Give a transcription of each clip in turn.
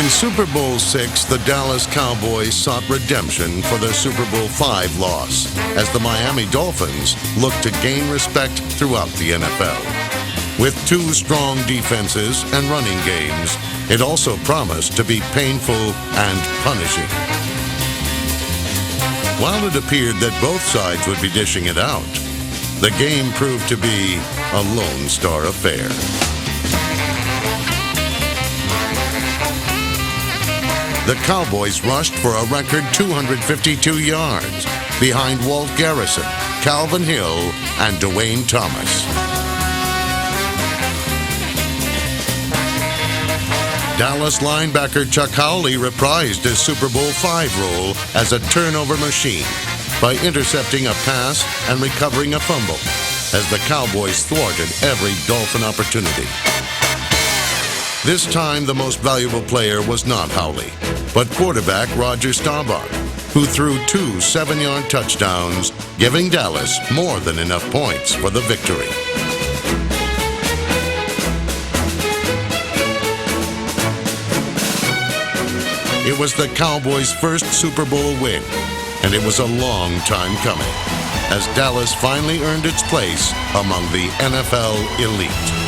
In Super Bowl VI, the Dallas Cowboys sought redemption for their Super Bowl V loss as the Miami Dolphins looked to gain respect throughout the NFL. With two strong defenses and running games, it also promised to be painful and punishing. While it appeared that both sides would be dishing it out, the game proved to be a Lone Star affair. The Cowboys rushed for a record 252 yards behind Walt Garrison, Calvin Hill, and Dwayne Thomas. Dallas linebacker Chuck Howley reprised his Super Bowl V role as a turnover machine by intercepting a pass and recovering a fumble as the Cowboys thwarted every Dolphin opportunity. This time, the most valuable player was not Howley, but quarterback Roger Staubach, who threw two 7-yard touchdowns, giving Dallas more than enough points for the victory. It was the Cowboys' first Super Bowl win, and it was a long time coming, as Dallas finally earned its place among the NFL elite.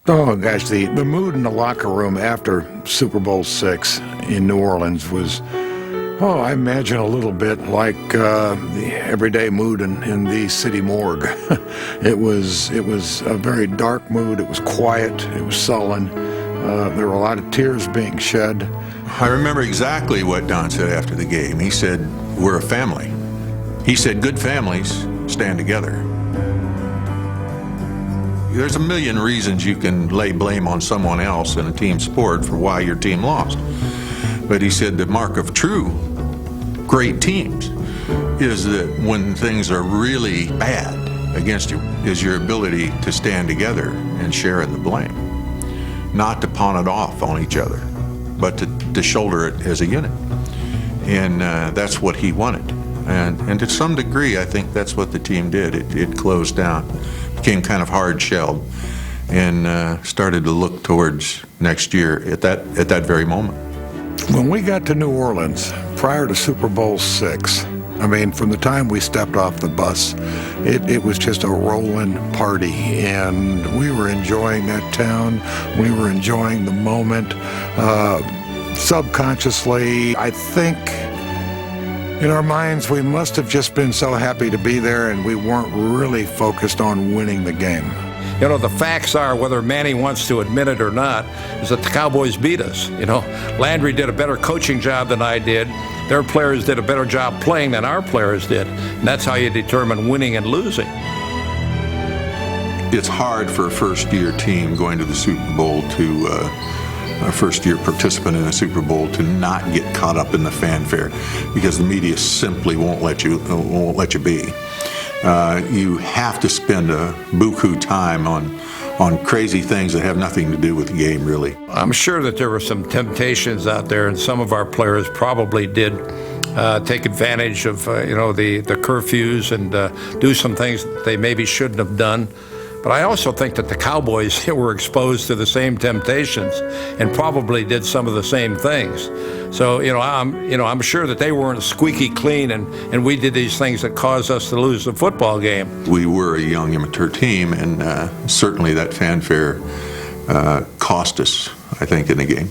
Oh, gosh, the mood in the locker room after Super Bowl VI in New Orleans was, I imagine a little bit like the everyday mood in the city morgue. It was a very dark mood. It was quiet. It was sullen. There were a lot of tears being shed. I remember exactly what Don said after the game. He said, "We're a family." He said, "Good families stand together." There's a million reasons you can lay blame on someone else in a team sport for why your team lost. But he said the mark of true great teams is that when things are really bad against you, is your ability to stand together and share in the blame. Not to pawn it off on each other, but to shoulder it as a unit. And that's what he wanted. And to some degree, I think that's what the team did. It closed down, became kind of hard-shelled, and started to look towards next year at that very moment. When we got to New Orleans, prior to Super Bowl VI, I mean, from the time we stepped off the bus, it was just a rolling party, and we were enjoying that town. We were enjoying the moment. Subconsciously, I think in our minds, we must have just been so happy to be there, and we weren't really focused on winning the game. You know, the facts are, whether Manny wants to admit it or not, is that the Cowboys beat us. You know, Landry did a better coaching job than I did. Their players did a better job playing than our players did. And that's how you determine winning and losing. It's hard for a first-year team going to the Super Bowl to a first-year participant in a Super Bowl to not get caught up in the fanfare, because the media simply won't let you be. You have to spend a buku time on crazy things that have nothing to do with the game, really. I'm sure that there were some temptations out there, and some of our players probably did take advantage of the curfews and do some things that they maybe shouldn't have done. But I also think that the Cowboys were exposed to the same temptations and probably did some of the same things. So, I'm sure that they weren't squeaky clean, and we did these things that caused us to lose the football game. We were a young, immature team, and certainly that fanfare cost us, I think, in the game.